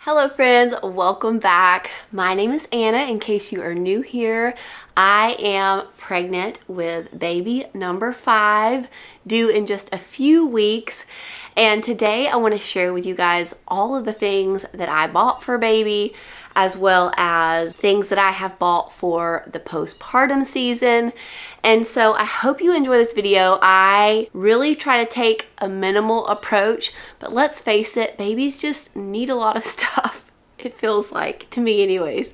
Hello friends, welcome back. My name is Anna. In case you are new here, I am pregnant with baby number 5, due in just a few weeks. And today I want to share with you guys all of the things that I bought for baby, as well as things that I have bought for the postpartum season. And so I hope you enjoy this video. I really try to take a minimal approach, but let's face it, babies just need a lot of stuff. It feels like, to me anyways.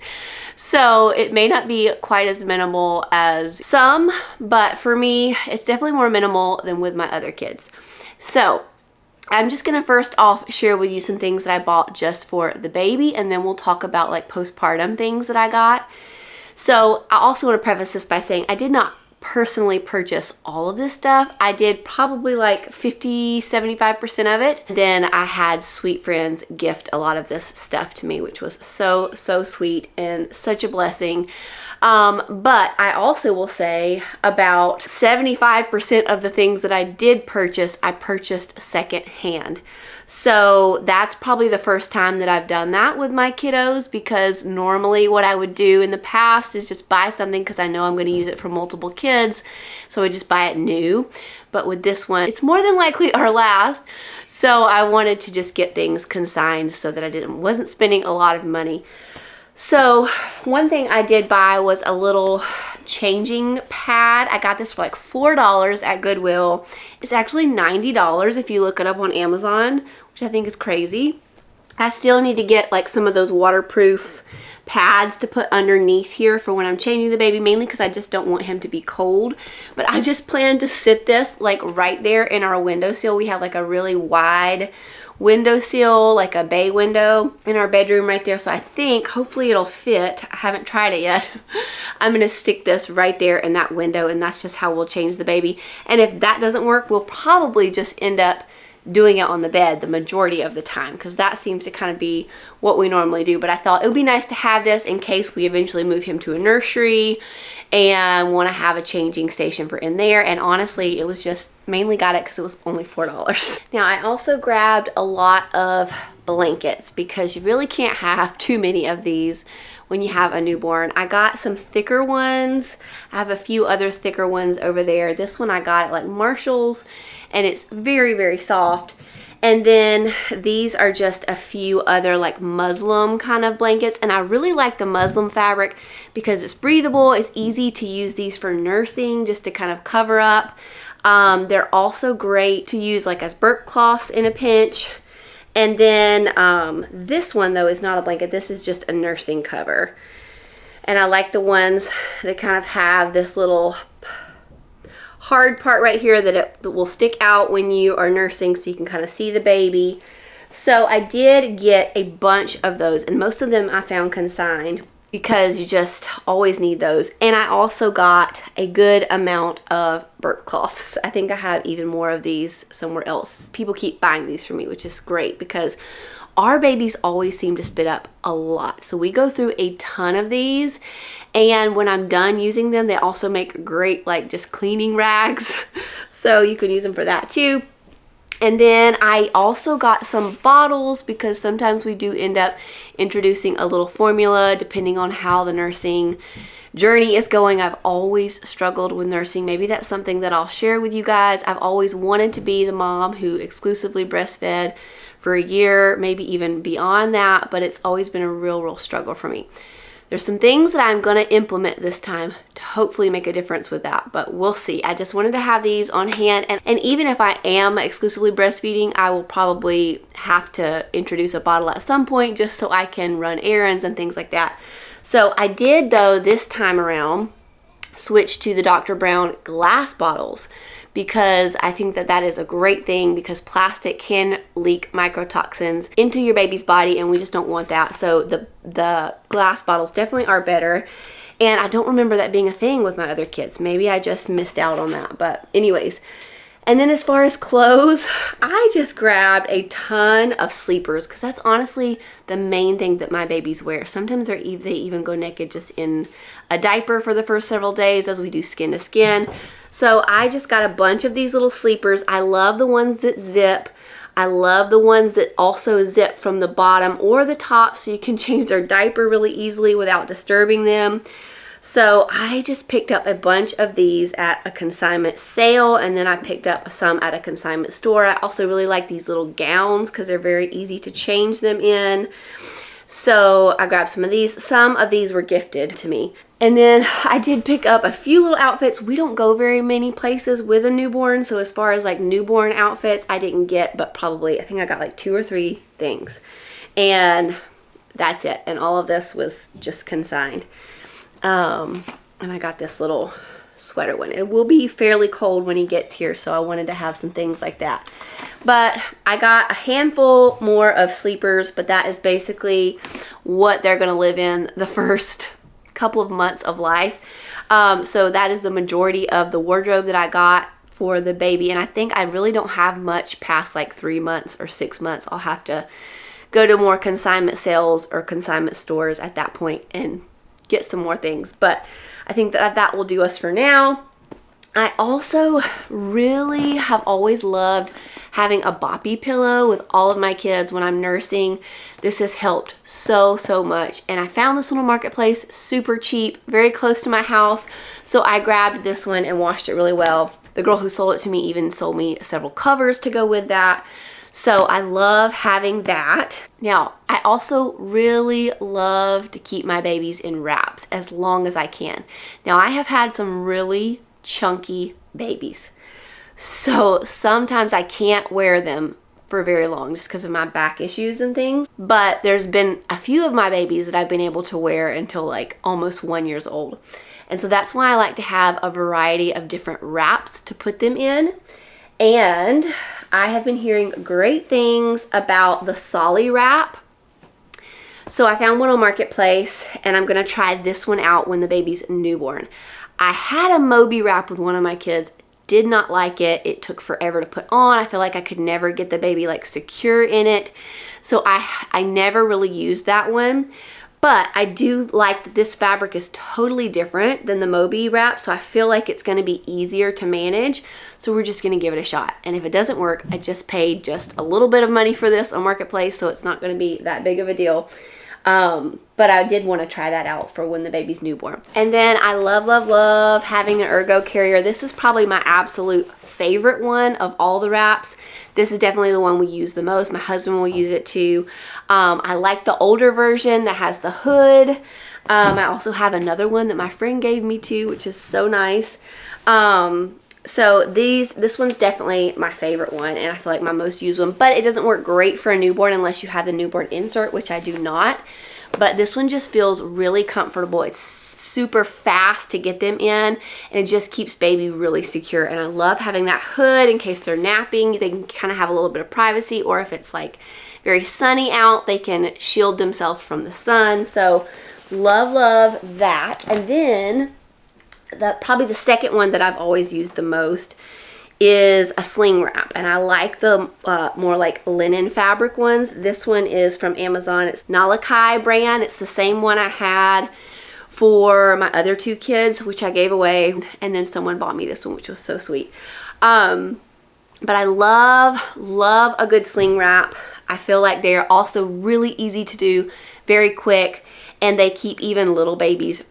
So it may not be quite as minimal as some, but for me, it's definitely more minimal than with my other kids. So I'm just gonna first off share with you some things that I bought just for the baby, and then we'll talk about like postpartum things that I got. So I also want to preface this by saying I did not personally purchase all of this stuff. I did probably like 50-75% of it. Then I had sweet friends gift a lot of this stuff to me, which was so sweet and such a blessing. But I also will say about 75% of the things that I did purchase, I purchased secondhand. So that's probably the first time that I've done that with my kiddos, because normally what I would do in the past is just buy something because I know I'm going to use it for multiple kids. So I just buy it new. But with this one, it's more than likely our last. So I wanted to just get things consigned so that I wasn't spending a lot of money. So one thing I did buy was a little changing pad. I got this for like $4 at Goodwill. It's actually $90 if you look it up on Amazon, which I think is crazy. I still need to get like some of those waterproof pads to put underneath here for when I'm changing the baby, mainly because I just don't want him to be cold. But I just plan to sit this like right there in our windowsill. We have like a really wide windowsill, like a bay window in our bedroom right there. So I think hopefully it'll fit. I haven't tried it yet. I'm gonna stick this right there in that window, and that's just how we'll change the baby. And if that doesn't work, we'll probably just end up doing it on the bed the majority of the time, because that seems to kind of be what we normally do. But I thought it would be nice to have this in case we eventually move him to a nursery and want to have a changing station for in there. And honestly, it was just mainly got it because it was only $4. Now I also grabbed a lot of blankets because you really can't have too many of these when you have a newborn. I got some thicker ones. I have a few other thicker ones over there. This one I got at like Marshall's, and it's very soft. And then these are just a few other like muslin kind of blankets, and I really like the muslin fabric because it's breathable. It's easy to use these for nursing, just to kind of cover up. They're also great to use like as burp cloths in a pinch. And then this one though is not a blanket. This is just a nursing cover. And I like the ones that kind of have this little hard part right here that will stick out when you are nursing, so you can kind of see the baby. So I did get a bunch of those, and most of them I found consigned because you just always need those. And I also got a good amount of burp cloths. I think I have even more of these somewhere else. People keep buying these for me, which is great because our babies always seem to spit up a lot. So we go through a ton of these, and when I'm done using them, they also make great like just cleaning rags. So you can use them for that too. And then I also got some bottles because sometimes we do end up introducing a little formula depending on how the nursing journey is going. I've always struggled with nursing. Maybe that's something that I'll share with you guys. I've always wanted to be the mom who exclusively breastfed for a year, maybe even beyond that, but it's always been a real struggle for me. There's some things that I'm going to implement this time to hopefully make a difference with that, but we'll see. I just wanted to have these on hand, and even if I am exclusively breastfeeding, I will probably have to introduce a bottle at some point just so I can run errands and things like that. So I did, though, this time around switch to the Dr. Brown glass bottles, because I think that that is a great thing, because plastic can leak microtoxins into your baby's body, and we just don't want that. So the glass bottles definitely are better. And I don't remember that being a thing with my other kids. Maybe I just missed out on that. But anyways, and then as far as clothes, I just grabbed a ton of sleepers because that's honestly the main thing that my babies wear. Sometimes they even go naked just in a diaper for the first several days as we do skin to skin. So I just got a bunch of these little sleepers. I love the ones that zip. I love the ones that also zip from the bottom or the top so you can change their diaper really easily without disturbing them. So I just picked up a bunch of these at a consignment sale, and then I picked up some at a consignment store. I also really like these little gowns because they're very easy to change them in. So I grabbed some of these. Some of these were gifted to me. And then I did pick up a few little outfits. We don't go very many places with a newborn, so as far as like newborn outfits, I didn't get, but probably, I think I got like 2 or 3 things. And that's it. And all of this was just consigned. And I got this little sweater one. It will be fairly cold when he gets here, so I wanted to have some things like that. But I got a handful more of sleepers, but that is basically what they're going to live in the first couple of months of life. So that is the majority of the wardrobe that I got for the baby, and I think I really don't have much past like 3 months or 6 months. I'll have to go to more consignment sales or consignment stores at that point and get some more things, but I think that will do us for now. I also really have always loved having a boppy pillow with all of my kids when I'm nursing. This has helped so much, and I found this one on Marketplace, super cheap, very close to my house, so I grabbed this one and washed it really well. The girl who sold it to me even sold me several covers to go with that. So I love having that. Now, I also really love to keep my babies in wraps as long as I can. Now, I have had some really chunky babies, so sometimes I can't wear them for very long just because of my back issues and things. But there's been a few of my babies that I've been able to wear until like almost 1 year old. And so that's why I like to have a variety of different wraps to put them in. And I have been hearing great things about the Solly wrap. So I found one on Marketplace, and I'm going to try this one out when the baby's newborn. I had a Moby wrap with one of my kids. Did not like it. It took forever to put on. I feel like I could never get the baby like secure in it. So I never really used that one. But I do like that this fabric is totally different than the Moby wrap, so I feel like it's going to be easier to manage. So we're just going to give it a shot. And if it doesn't work, I just paid just a little bit of money for this on Marketplace, so it's not going to be that big of a deal. But I did want to try that out for when the baby's newborn. And then I love having an ergo carrier. This is probably my absolute favorite one of all the wraps. This is definitely the one we use the most. My husband will use it too. I like the older version that has the hood. I also have another one that my friend gave me too, which is so nice. So this one's definitely my favorite one, and I feel like my most used one, but it doesn't work great for a newborn unless you have the newborn insert, which I do not. But this one just feels really comfortable. It's super fast to get them in, and it just keeps baby really secure. And I love having that hood in case they're napping. They can kind of have a little bit of privacy, or if it's like very sunny out, they can shield themselves from the sun. So love that. And then probably the second one that I've always used the most is a sling wrap, and I like the more like linen fabric ones. This one is from Amazon. It's Nalakai brand. It's the same one I had for my other 2 kids, which I gave away, and then someone bought me this one, which was so sweet. But I love a good sling wrap. I feel like they are also really easy to do, very quick, and they keep even little babies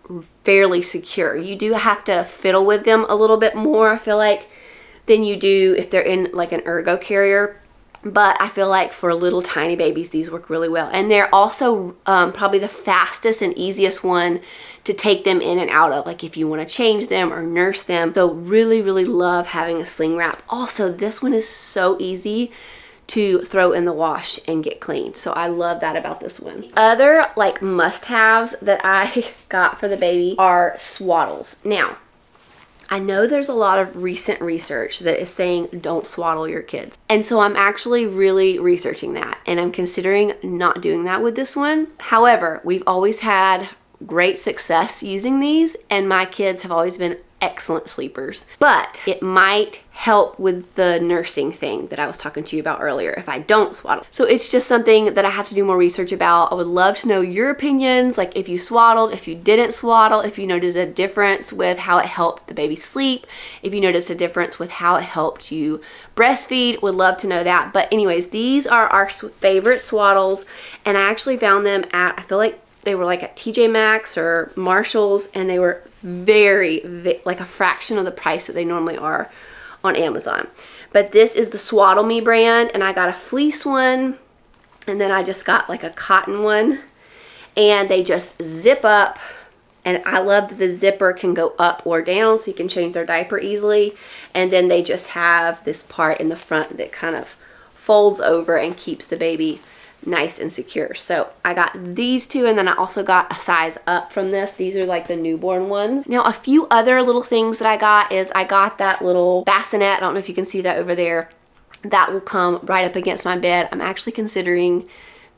fairly secure. You do have to fiddle with them a little bit more, I feel like, than you do if they're in like an ergo carrier. But I feel like for little tiny babies, these work really well. And they're also probably the fastest and easiest one to take them in and out of, like if you want to change them or nurse them. So really love having a sling wrap. Also, this one is so easy to throw in the wash and get clean. So I love that about this one. Other like must-haves that I got for the baby are swaddles. Now, I know there's a lot of recent research that is saying don't swaddle your kids. And so I'm actually really researching that, and I'm considering not doing that with this one. However, we've always had great success using these, and my kids have always been excellent sleepers. But it might help with the nursing thing that I was talking to you about earlier if I don't swaddle. So it's just something that I have to do more research about. I would love to know your opinions, like if you swaddled, if you didn't swaddle, if you noticed a difference with how it helped the baby sleep, if you noticed a difference with how it helped you breastfeed. Would love to know that. But anyways, these are our favorite swaddles, and I actually found them at, I feel like they were like at TJ Maxx or Marshall's, and they were like a fraction of the price that they normally are on Amazon. But this is the Swaddle Me brand, and I got a fleece one, and then I just got like a cotton one, and they just zip up, and I love that the zipper can go up or down so you can change their diaper easily. And then they just have this part in the front that kind of folds over and keeps the baby nice and secure. So I got these two, and then I also got a size up from this. These are like the newborn ones. Now, a few other little things that I got is I got that little bassinet. I don't know if you can see that over there. That will come right up against my bed. I'm actually considering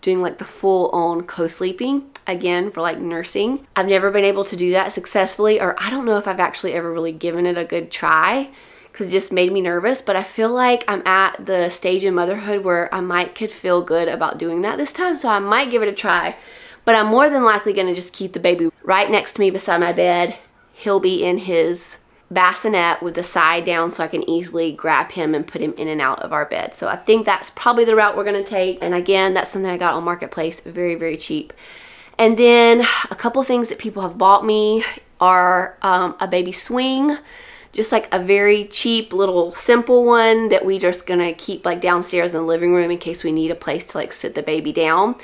doing like the full on co-sleeping again for like nursing. I've never been able to do that successfully, or I don't know if I've actually ever really given it a good try, because it just made me nervous. But I feel like I'm at the stage in motherhood where I could feel good about doing that this time, so I might give it a try. But I'm more than likely going to just keep the baby right next to me beside my bed. He'll be in his bassinet with the side down so I can easily grab him and put him in and out of our bed. So I think that's probably the route we're going to take. And again, that's something I got on Marketplace, very, very cheap. And then a couple things that people have bought me are a baby swing. Just like a very cheap little simple one that we just gonna keep like downstairs in the living room in case we need a place to like sit the baby down.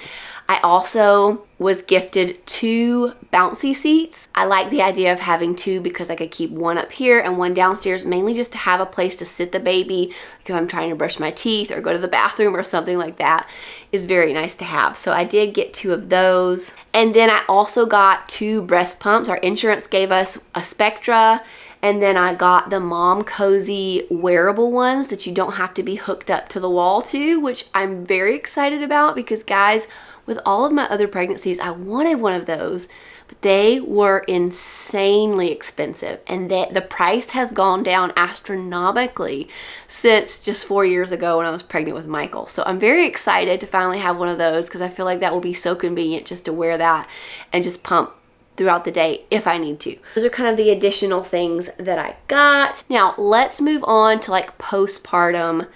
I also was gifted 2 bouncy seats. I like the idea of having 2 because I could keep one up here and one downstairs, mainly just to have a place to sit the baby. Like if I'm trying to brush my teeth or go to the bathroom or something like that, is very nice to have. So I did get 2 of those. And then I also got 2 breast pumps. Our insurance gave us a Spectra. And then I got the Mom Cozy wearable ones that you don't have to be hooked up to the wall to, which I'm very excited about because, guys, with all of my other pregnancies, I wanted one of those, but they were insanely expensive. And the price has gone down astronomically since just 4 years ago when I was pregnant with Michael. So I'm very excited to finally have one of those because I feel like that will be so convenient just to wear that and just pump throughout the day if I need to. Those are kind of the additional things that I got. Now let's move on to like postpartum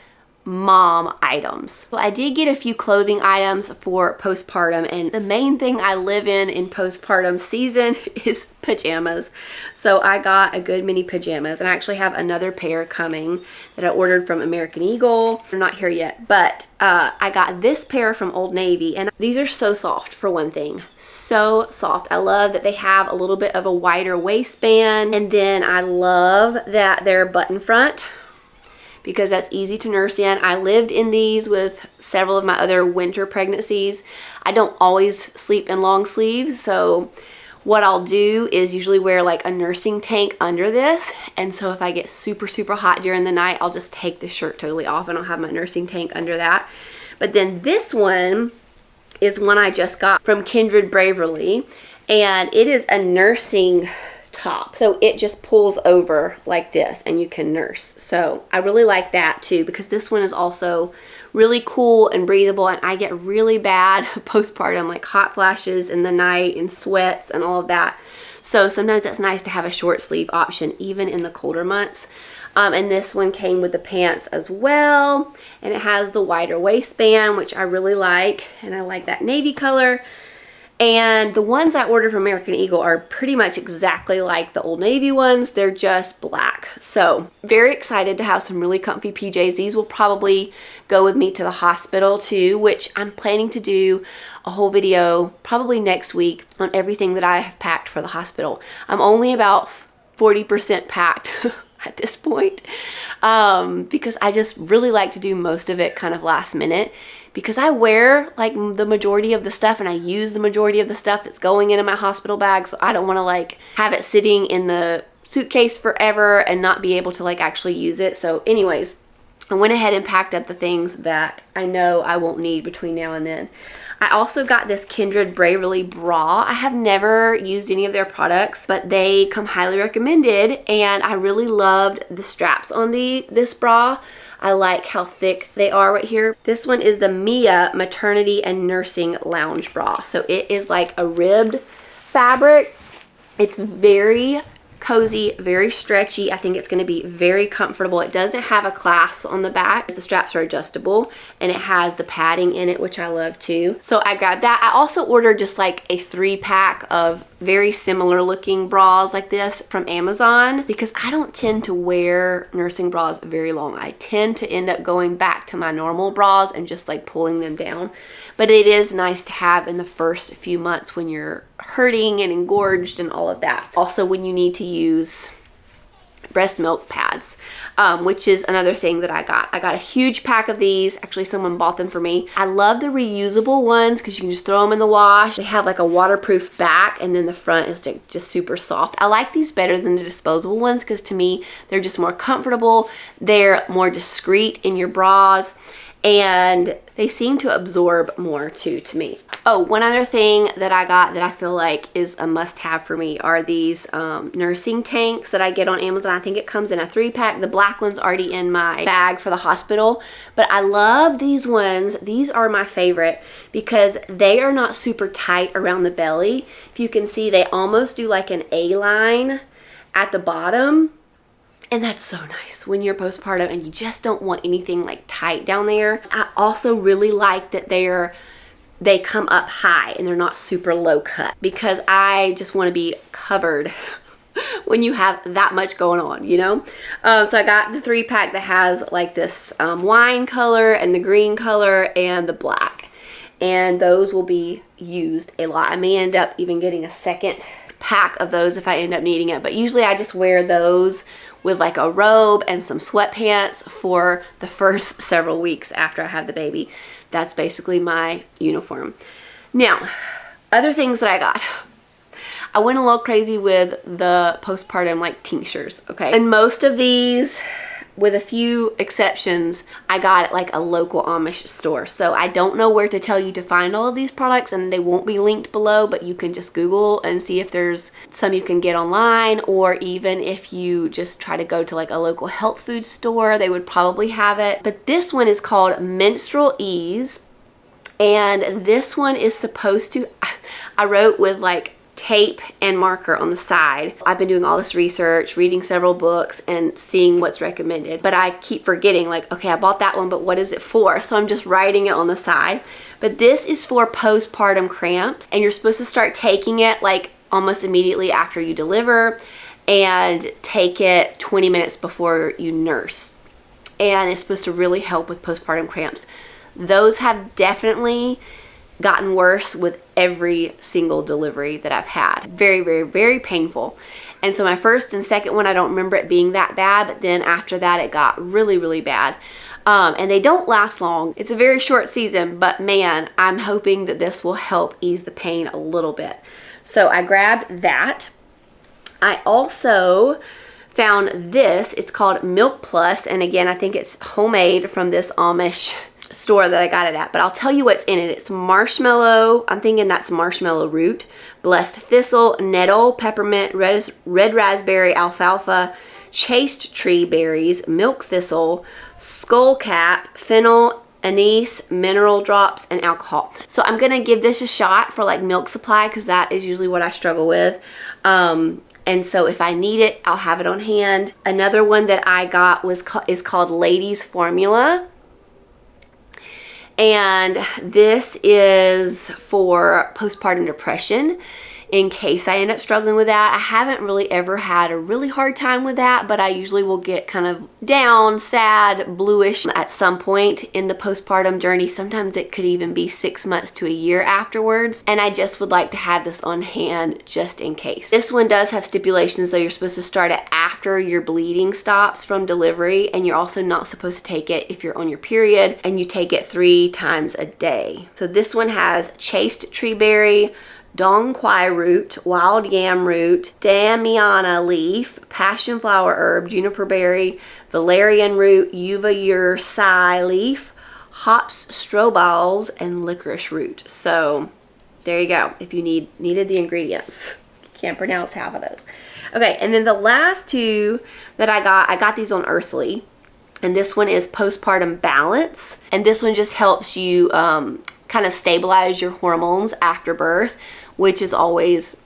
mom items. So I did get a few clothing items for postpartum, and the main thing I live in postpartum season is pajamas. So I got a good many pajamas, and I actually have another pair coming that I ordered from American Eagle. They're not here yet, but I got this pair from Old Navy, and these are so soft for one thing. So soft. I love that they have a little bit of a wider waistband, and then I love that they're button front, because that's easy to nurse in. I lived in these with several of my other winter pregnancies. I don't always sleep in long sleeves, so what I'll do is usually wear like a nursing tank under this, and so if I get super, super hot during the night, I'll just take the shirt totally off and I'll have my nursing tank under that. But then this one is one I just got from Kindred Braverly, and it is a nursing top. So it just pulls over like this and you can nurse. So I really like that too, because this one is also really cool and breathable, and I get really bad postpartum, like hot flashes in the night and sweats and all of that. So sometimes that's nice to have a short sleeve option even in the colder months. And this one came with the pants as well, and it has the wider waistband, which I really like, and I like that navy color. And the ones I ordered from American Eagle are pretty much exactly like the Old Navy ones. They're just black. So very excited to have some really comfy PJs. These will probably go with me to the hospital too, which I'm planning to do a whole video probably next week on everything that I have packed for the hospital. I'm only about 40% packed at this point, because I just really like to do most of it kind of last minute, because I wear like the majority of the stuff and I use the majority of the stuff that's going into my hospital bag. So I don't want to like have it sitting in the suitcase forever and not be able to like actually use it. So anyways, I went ahead and packed up the things that I know I won't need between now and then. I also got this Kindred Bravely bra. I have never used any of their products, but they come highly recommended, and I really loved the straps on this bra. I like how thick they are right here. This one is the Mia Maternity and Nursing Lounge Bra. So it is like a ribbed fabric. It's very cozy, very stretchy. I think it's going to be very comfortable. It doesn't have a clasp on the back. The straps are adjustable, and it has the padding in it, which I love too. So I grabbed that. I also ordered just like a 3-pack of very similar looking bras like this from Amazon, because I don't tend to wear nursing bras very long. I tend to end up going back to my normal bras and just like pulling them down. But it is nice to have in the first few months when you're hurting and engorged and all of that. Also when you need to use breast milk pads, which is another thing that I got. I got a huge pack of these. Actually, someone bought them for me. I love the reusable ones because you can just throw them in the wash. They have like a waterproof back, and then the front is just super soft. I like these better than the disposable ones because to me, they're just more comfortable. They're more discreet in your bras, and they seem to absorb more too to me. Oh, one other thing that I got that I feel like is a must-have for me are these nursing tanks that I get on Amazon. I think it comes in a 3-pack. The black one's already in my bag for the hospital, but I love these ones. These are my favorite because they are not super tight around the belly. If you can see, they almost do like an A-line at the bottom. And that's so nice when you're postpartum and you just don't want anything like tight down there. I also really like that they come up high and they're not super low cut, because I just want to be covered when you have that much going on, you know? So I got the 3-pack that has like this wine color and the green color and the black. And those will be used a lot. I may end up even getting a second pack of those if I end up needing it. But usually I just wear those with like a robe and some sweatpants for the first several weeks after I have the baby. That's basically my uniform. Now, other things that I got. I went a little crazy with the postpartum like tinctures, okay? And most of these, with a few exceptions, I got at like a local Amish store. So I don't know where to tell you to find all of these products, and they won't be linked below, but you can just Google and see if there's some you can get online, or even if you just try to go to like a local health food store, they would probably have it. But this one is called Menstrual Ease, and this one is supposed to, I wrote with like tape and marker on the side. I've been doing all this research, reading several books, and seeing what's recommended, but I keep forgetting, like, okay, I bought that one, but what is it for? So I'm just writing it on the side. But this is for postpartum cramps, and you're supposed to start taking it like almost immediately after you deliver, and take it 20 minutes before you nurse. And it's supposed to really help with postpartum cramps. Those have definitely gotten worse with every single delivery that I've had. Very, very, very painful. And so my first and second one, I don't remember it being that bad, but then after that it got really, really bad. And they don't last long. It's a very short season, but man, I'm hoping that this will help ease the pain a little bit. So I grabbed that. I also found this. It's called Milk Plus, and again, I think it's homemade from this Amish store that I got it at, but I'll tell you what's in it. It's marshmallow, I'm thinking that's marshmallow root, blessed thistle, nettle, peppermint, red raspberry, alfalfa, chaste tree berries, milk thistle, skullcap, fennel, anise, mineral drops, and alcohol. So I'm gonna give this a shot for like milk supply, because that is usually what I struggle with. And so if I need it, I'll have it on hand. Another one that I got is called Ladies Formula. And this is for postpartum depression, in case I end up struggling with that. I haven't really ever had a really hard time with that, but I usually will get kind of down, sad, bluish at some point in the postpartum journey. Sometimes it could even be 6 months to a year afterwards. And I just would like to have this on hand just in case. This one does have stipulations though. You're supposed to start it after your bleeding stops from delivery, and you're also not supposed to take it if you're on your period, and you take it 3 times a day. So this one has chaste tree berry, dong quai root, wild yam root, damiana leaf, passion flower herb, juniper berry, valerian root, uva ursi leaf, hops strobiles, and licorice root. So there you go, if you needed the ingredients. Can't pronounce half of those. Okay, and then the last two that I got these on Earthly. And this one is Postpartum Balance. And this one just helps you kind of stabilize your hormones after birth, which is always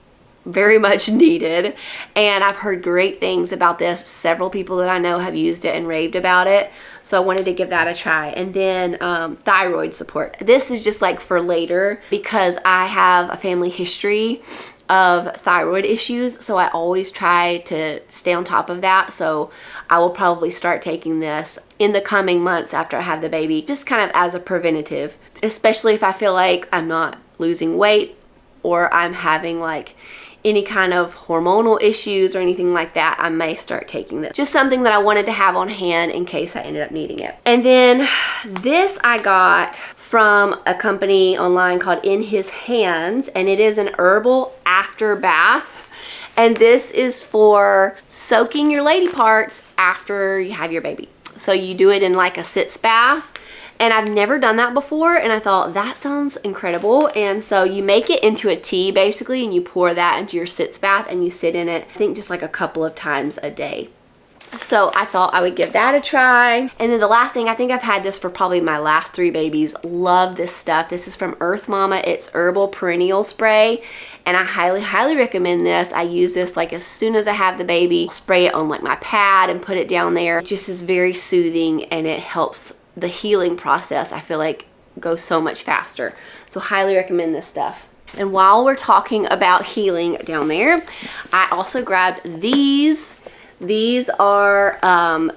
very much needed. And I've heard great things about this. Several people that I know have used it and raved about it. So I wanted to give that a try. And then thyroid support. This is just like for later because I have a family history of thyroid issues, so I always try to stay on top of that. So I will probably start taking this in the coming months after I have the baby, just kind of as a preventative, especially if I feel like I'm not losing weight or I'm having like any kind of hormonal issues or anything like that. I may start taking this. Just something that I wanted to have on hand in case I ended up needing it. And then this I got from a company online called In His Hands, and it is an herbal after bath. And this is for soaking your lady parts after you have your baby. So you do it in like a sitz bath. And I've never done that before, and I thought that sounds incredible. And so you make it into a tea basically, and you pour that into your sitz bath and you sit in it, I think just like a couple of times a day. So I thought I would give that a try. And then the last thing, I think I've had this for probably my last 3 babies. Love this stuff. This is from Earth Mama. It's herbal perennial spray. And I highly recommend this. I use this like as soon as I have the baby. I'll spray it on like my pad and put it down there. It just is very soothing, and it helps the healing process, I feel like, go so much faster. So highly recommend this stuff. And while we're talking about healing down there, I also grabbed these. These are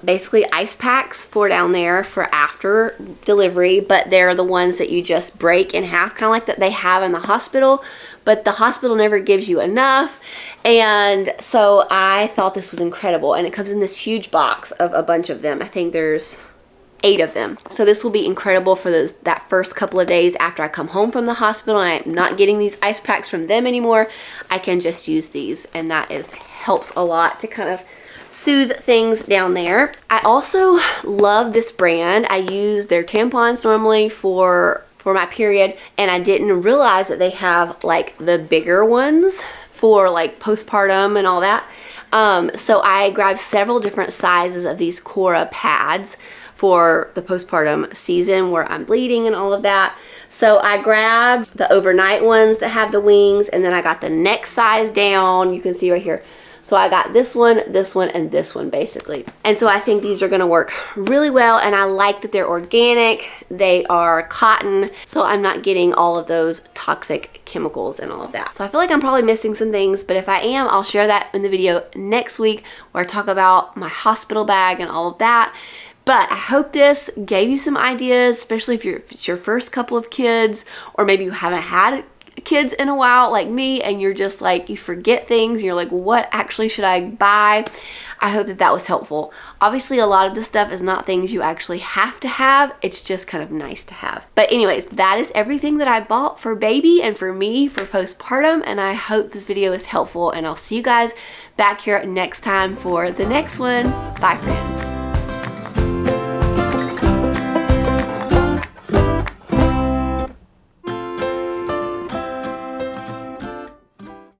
basically ice packs for down there for after delivery, but they're the ones that you just break in half, kind of like that they have in the hospital, but the hospital never gives you enough. And so I thought this was incredible, and it comes in this huge box of a bunch of them. I think there's 8 of them. So this will be incredible for that first couple of days after I come home from the hospital and I'm not getting these ice packs from them anymore. I can just use these, and that helps a lot to kind of soothe things down there. I also love this brand. I use their tampons normally for my period, and I didn't realize that they have like the bigger ones for like postpartum and all that. So I grabbed several different sizes of these Cora pads for the postpartum season where I'm bleeding and all of that. So I grabbed the overnight ones that have the wings, and then I got the next size down. You can see right here. So I got this one, and this one basically. And so I think these are gonna work really well, and I like that they're organic, they are cotton, so I'm not getting all of those toxic chemicals and all of that. So I feel like I'm probably missing some things, but if I am, I'll share that in the video next week where I talk about my hospital bag and all of that. But I hope this gave you some ideas, especially if it's your first couple of kids, or maybe you haven't had kids in a while like me, and you're just like, you forget things, and you're like, what actually should I buy? I hope that was helpful. Obviously, a lot of this stuff is not things you actually have to have. It's just kind of nice to have. But anyways, that is everything that I bought for baby and for me for postpartum, and I hope this video is helpful, and I'll see you guys back here next time for the next one. Bye, friends.